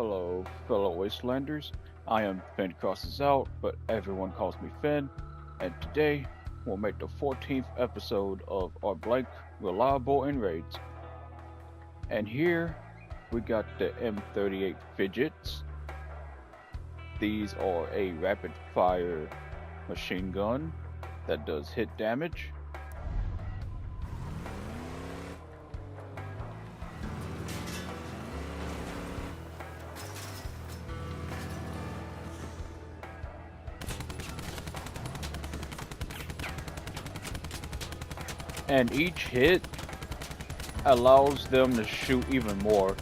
Hello, fellow wastelanders. I am Finn Crosses Out, but everyone calls me Finn, and today we'll make the 14th episode of our blank reliable in raids. And here we got the M-38 Fidgets. These are a rapid fire machine gun that does hit damage. And each hit allows them to shoot even more.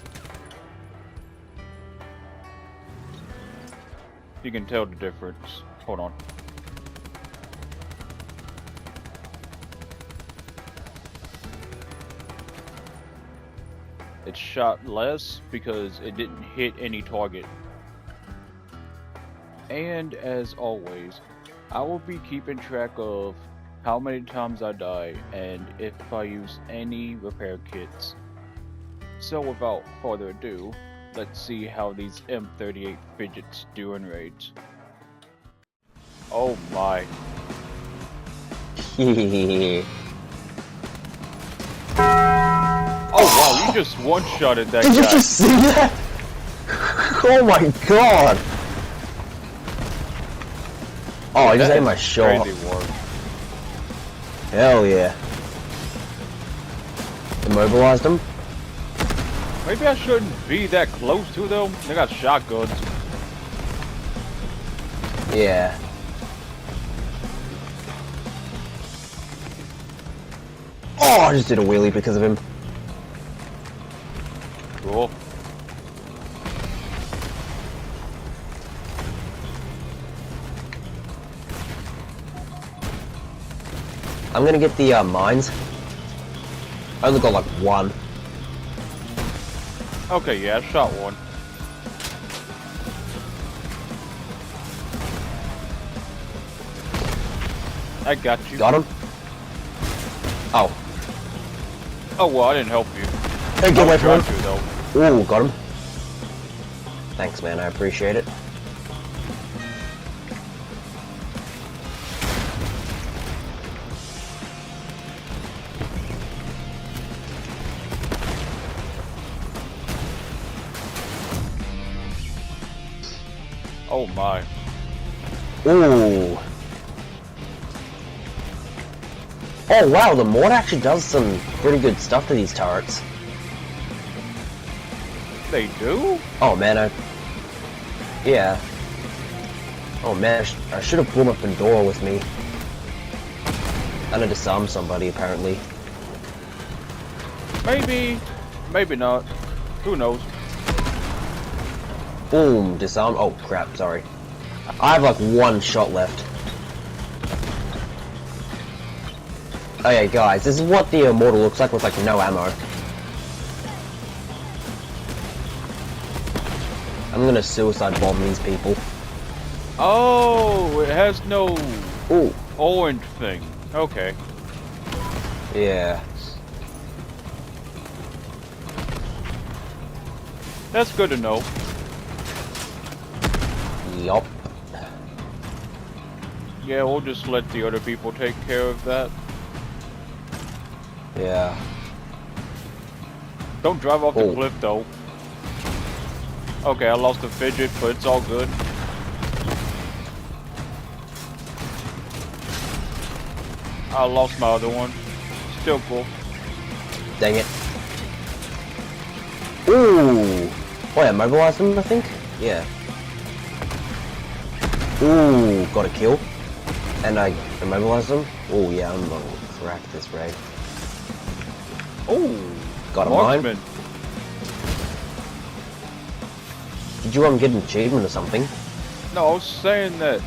You can tell the difference. Hold on. It shot less because it didn't hit any target. And as always, I will be keeping track of how many times I die and if I use any repair kits. So without further ado, let's see how these M-38 Fidgets do in raids. Oh my. Oh wow, you just one-shotted that guy. Did you just see that? Oh my god! Oh, I just ate my shot. Crazy work. Hell yeah. Immobilized them? Maybe I shouldn't be that close to them. They got shotguns. Yeah. Oh, I just did a wheelie because of him. Cool. I'm gonna get the mines. I only got like one. Okay, yeah, I shot one. I got you. Got him? Oh. Oh well, I didn't help you. Hey, get away from him. To, though. Ooh, got him. Thanks, man. I appreciate it. Oh my. Ooh. Oh wow, the mod actually does some pretty good stuff to these turrets. They do? Oh man, yeah. Oh man, I should have brought my Pandora with me. I need to disarm somebody, apparently. Maybe. Maybe not. Who knows? Boom, disarm. Oh crap, sorry. I have like one shot left. Okay guys, this is what the Immortal looks like with like no ammo. I'm gonna suicide bomb these people. Oh, it has no Ooh. orange thing. Okay. Yeah. That's good to know. Yup. Yeah, we'll just let the other people take care of that. Yeah. Don't drive off the Oh. cliff though. Okay, I lost a fidget, but it's all good. I lost my other one. Still cool. Dang it. Ooh. Oh yeah, mobilized them, I think? Yeah. Ooh, got a kill. And I immobilized them. Oh yeah, I'm gonna crack this raid. Oh, Got a marksman. mine. Did you get an achievement or something? No, I was saying that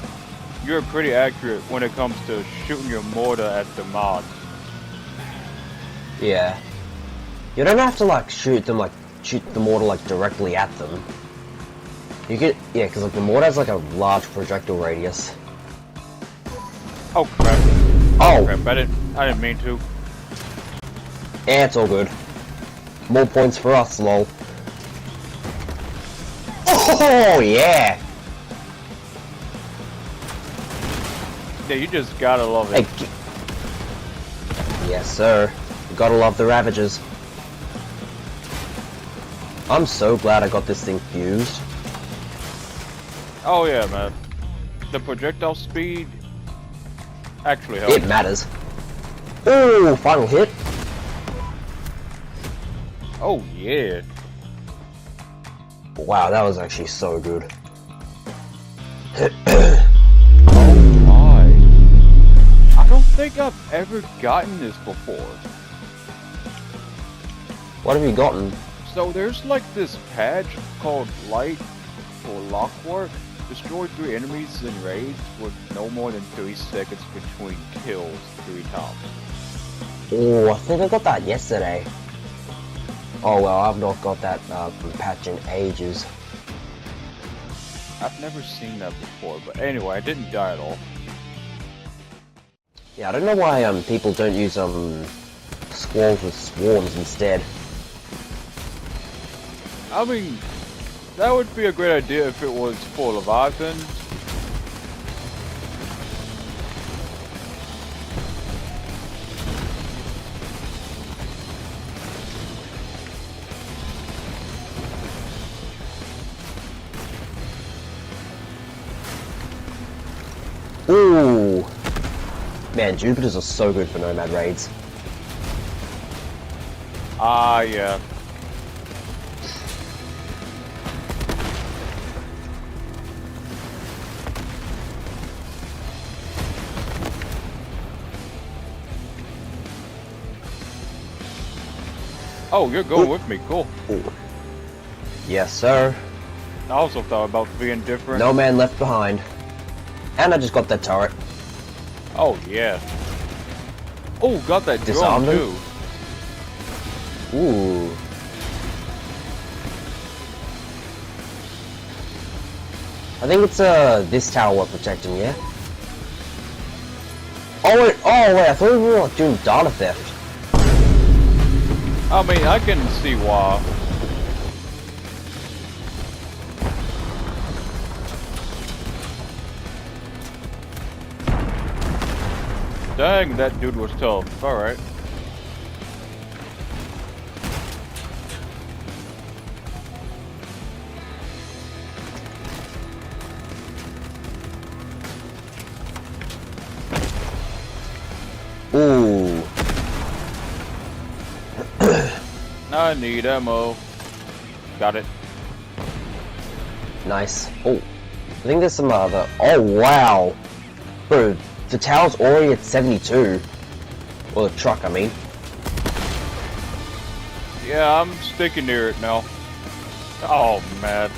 you're pretty accurate when it comes to shooting your mortar at the mod. Yeah. You don't have to like shoot the mortar like directly at them. You get, yeah, because like the mortar has like a large projectile radius. Oh crap. Oh. Crap, I didn't mean to. Yeah, it's all good. More points for us, lol. Oh, yeah! Yeah, you just gotta love it. Yes, sir. You gotta love the Ravagers. I'm so glad I got this thing fused. Oh yeah, man. The projectile speed actually helps. It matters. Ooh, final hit. Oh yeah. Wow, that was actually so good. Oh my. I don't think I've ever gotten this before. What have you gotten? So there's like this patch called Light or Lockwork. Destroy 3 enemies in raids with no more than 3 seconds between kills 3 times. Oh, I think I got that yesterday. Oh well, I've not got that patch in ages. I've never seen that before, but anyway, I didn't die at all. Yeah, I don't know why people don't use squalls with swarms instead. I mean, that would be a great idea if it was for Leviathans. Ooh! Man, Jupiters are so good for Nomad raids. Ah, yeah. Oh, you're going with me, cool. Ooh. Yes, sir. I also thought about being different. No man left behind. And I just got that turret. Oh, yeah. Oh, got that drone, Disarmed them? too. Ooh. I think it's this tower we're protecting, yeah? Oh wait, I thought we were like doing data theft. I mean, I can see why. Dang, that dude was tough. Alright. Ooh. I need ammo. Got it. Nice. Oh. I think there's some other... Oh, wow. Bro, the tower's already at 72. Or the truck, I mean. Yeah, I'm sticking near it now. Oh, man.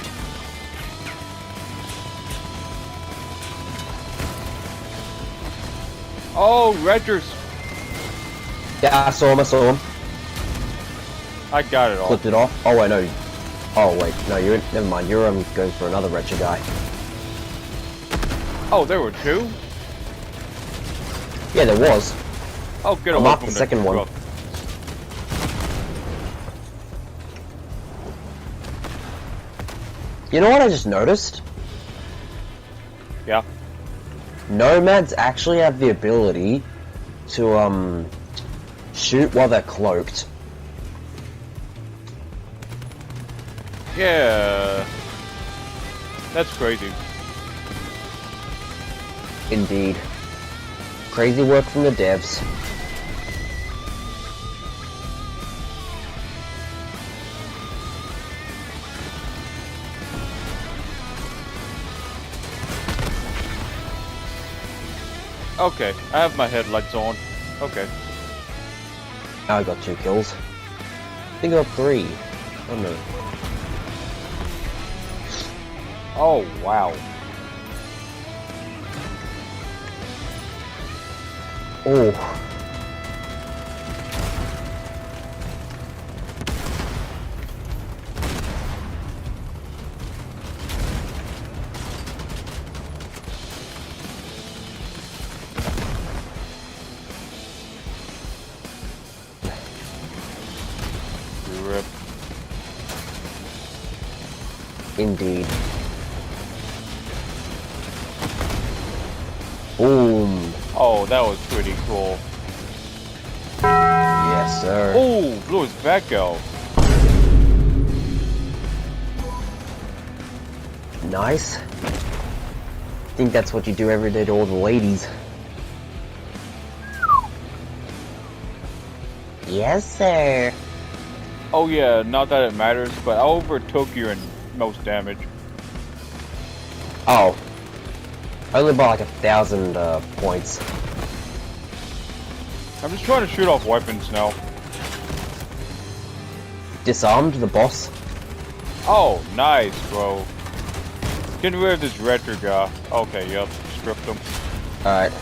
Oh, Redgers. Yeah, I saw him. I got it all. Flipped it off. Oh, wait, no. Oh, wait. No, you're... Never mind. You're going for another wretched guy. Oh, there were 2? Yeah, there was. Oh, get I'm away off from the second one. truck. You know what I just noticed? Yeah. Nomads actually have the ability to, shoot while they're cloaked. Yeah. That's crazy. Indeed. Crazy work from the devs. Okay, I have my headlights on. Okay. Now I got 2 kills. I think I got 3. Oh no. Oh, wow. Oh. Rip. Indeed. Boom. Oh, that was pretty cool. Yes, sir. Oh, blew his back out. Nice. Think that's what you do every day to all the ladies. Yes, sir. Oh yeah, not that it matters, but I overtook you in most damage. Oh. Only by like 1,000 points. I'm just trying to shoot off weapons now. Disarmed the boss. Oh, nice, bro. Getting rid of this retro guy. Okay, yep, stripped him. Alright.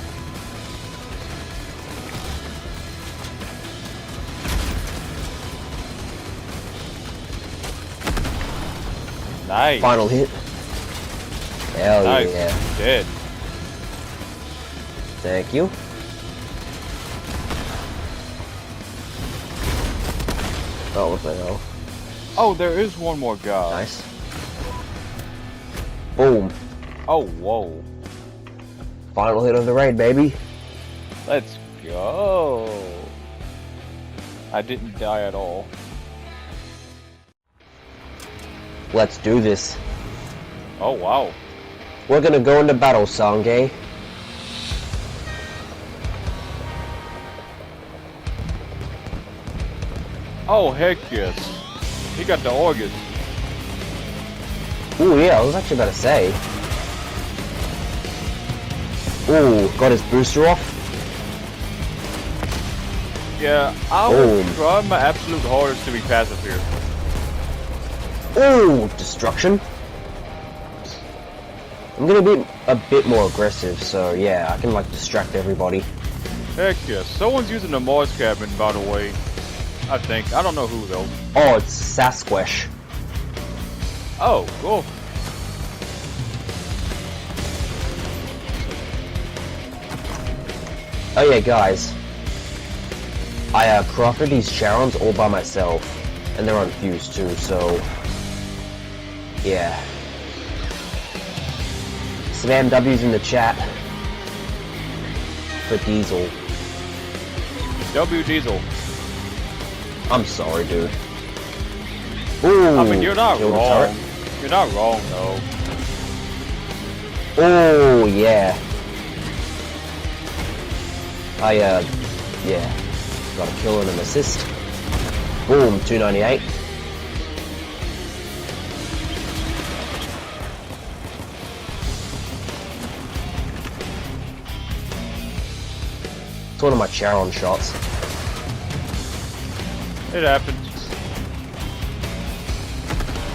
Nice. Final hit. Hell Nice. yeah. Dead. Thank you. Oh, what the hell? Oh, there is one more guy. Nice. Boom. Oh, whoa. Final hit of the raid, baby. Let's go. I didn't die at all. Let's do this. Oh, wow. We're gonna go into battle, Sange. Oh, heck yes. He got the organ. Ooh, yeah, I was actually about to say. Ooh, got his booster off. Yeah, I will Boom. try my absolute hardest to be passive here. Ooh, destruction. I'm gonna be a bit more aggressive, so yeah, I can like distract everybody. Heck yes. Someone's using the Mars cabin, by the way. I think. I don't know who, though. Oh, it's Sasquatch. Oh, cool. Oh yeah, guys. I crafted these Charons all by myself, and they're unfused too, so yeah. Some W's in the chat for Diesel. W Diesel. I'm sorry, dude. Ooh, I mean, you're not killed the wrong. turret. You're not wrong, though. Oh yeah. Yeah. Got a kill and an assist. Boom, 298. It's one of my Charon shots. It happens.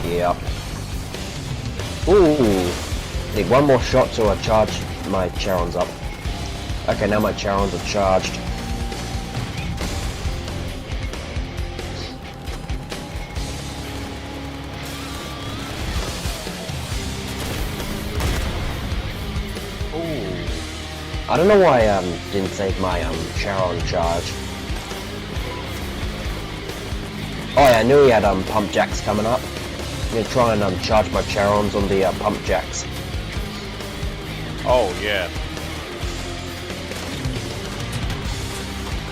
Yeah. Ooh. Need one more shot to charge my Charons up. Okay, now my Charons are charged. Ooh. I don't know why I didn't save my Charon charge. Oh yeah, I knew he had pump jacks coming up. I'm gonna try and charge my Charons on the pump jacks. Oh, yeah.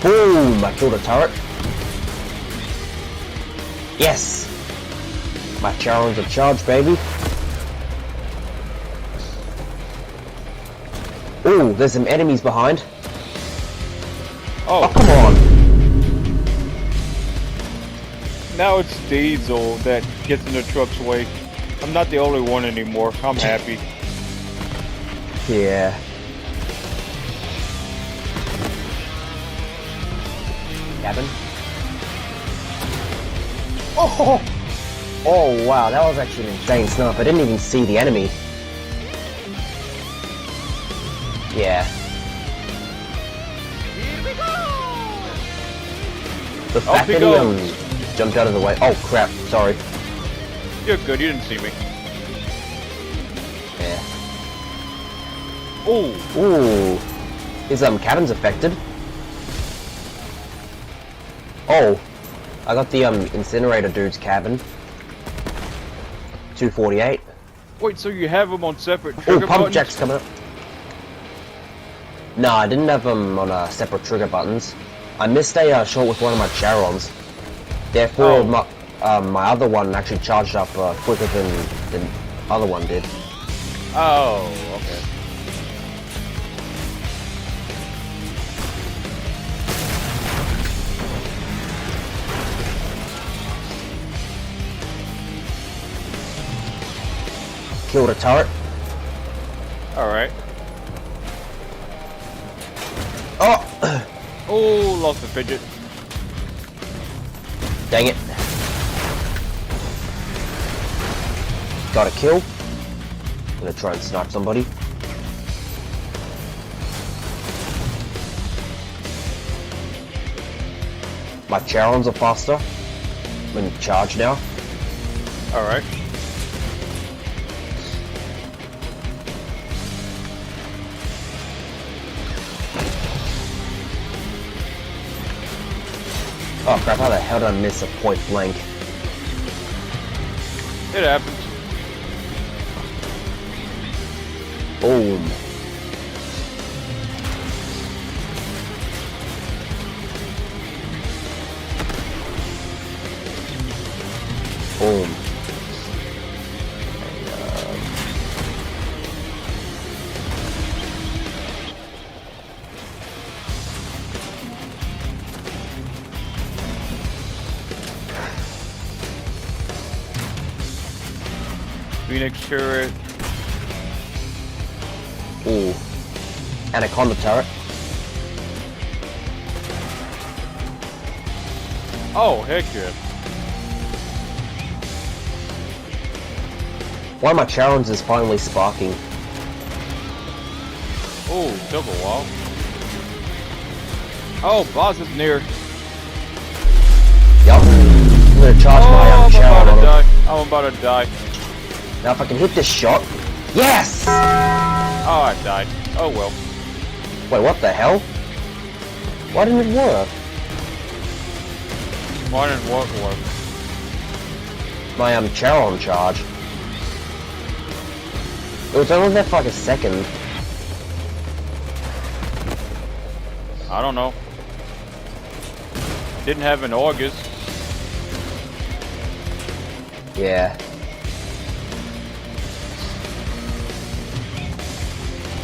Boom! I killed a turret. Yes! My Charons are charged, baby. Ooh, there's some enemies behind. Oh, Oh, come on! now it's Diesel that gets in the truck's way. I'm not the only one anymore. I'm happy. Yeah. Cabin. Oh! Oh wow, that was actually an insane snipe. I didn't even see the enemy. Yeah. Here we go! The fact he that goes. he jumped out of the way. Oh crap, sorry. You're good. You didn't see me. Yeah. Ooh. Ooh. His cabin's affected. Oh. I got the incinerator dude's cabin. 248. Wait, so you have them on separate Oh, trigger pump buttons? jack's coming up. No, I didn't have them on separate trigger buttons. I missed a shot with one of my Charons. Therefore, my other one actually charged up quicker than the other one did. Oh, okay. Killed a turret. Alright. Oh! Oh, lost the fidget. Dang it. Got a kill. Gonna try and snipe somebody. My Charons are faster. I'm in charge now. Alright. Oh crap, how the hell did I miss a point blank? It happens. Boom. Boom. Phoenix turret. Ooh. Anaconda turret. Oh, heck yeah. One of my Charons is finally sparking. Oh, took a while. Oh, boss is near. Yup. I'm gonna charge my Charon on him. I'm about to die. Now if I can hit this shot. Yes! Oh, I died. Oh well. Wait, what the hell? Why didn't it work? Why didn't work? My Charon charge. It was only there for like a second. I don't know. Didn't have an August. Yeah.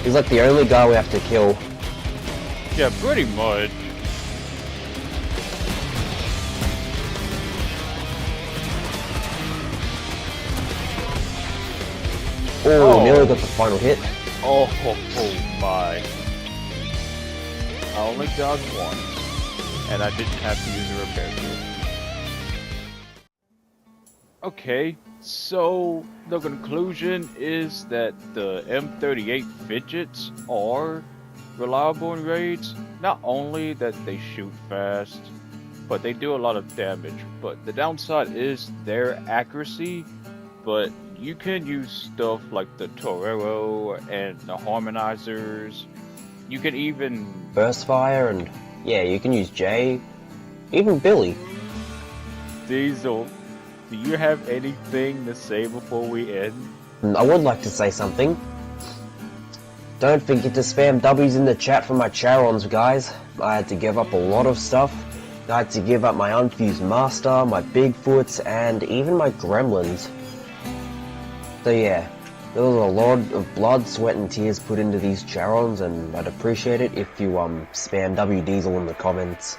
He's like the only guy we have to kill. Yeah, pretty much. Oh, nearly got the final hit. Oh my. I only dodged once, and I didn't have to use a repair kit. Okay, so the conclusion is that the M-38 Fidgets are reliable in raids. Not only that they shoot fast, but they do a lot of damage. But the downside is their accuracy, but you can use stuff like the Torero and the Harmonizers. You can even... Burst fire and... yeah, you can use Jay. Even Billy. Diesel, do you have anything to say before we end? I would like to say something. Don't forget to spam W's in the chat for my Charons, guys. I had to give up a lot of stuff. I had to give up my unfused master, my Bigfoots, and even my Gremlins. So yeah, there was a lot of blood, sweat, and tears put into these Charons, and I'd appreciate it if you spam W Diesel in the comments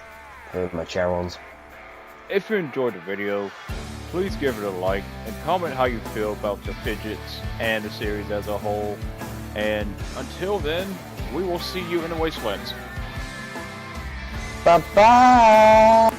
for my Charons. If you enjoyed the video, please give it a like and comment how you feel about the Fidgets and the series as a whole. And until then, we will see you in the Wastelands. Bye-bye!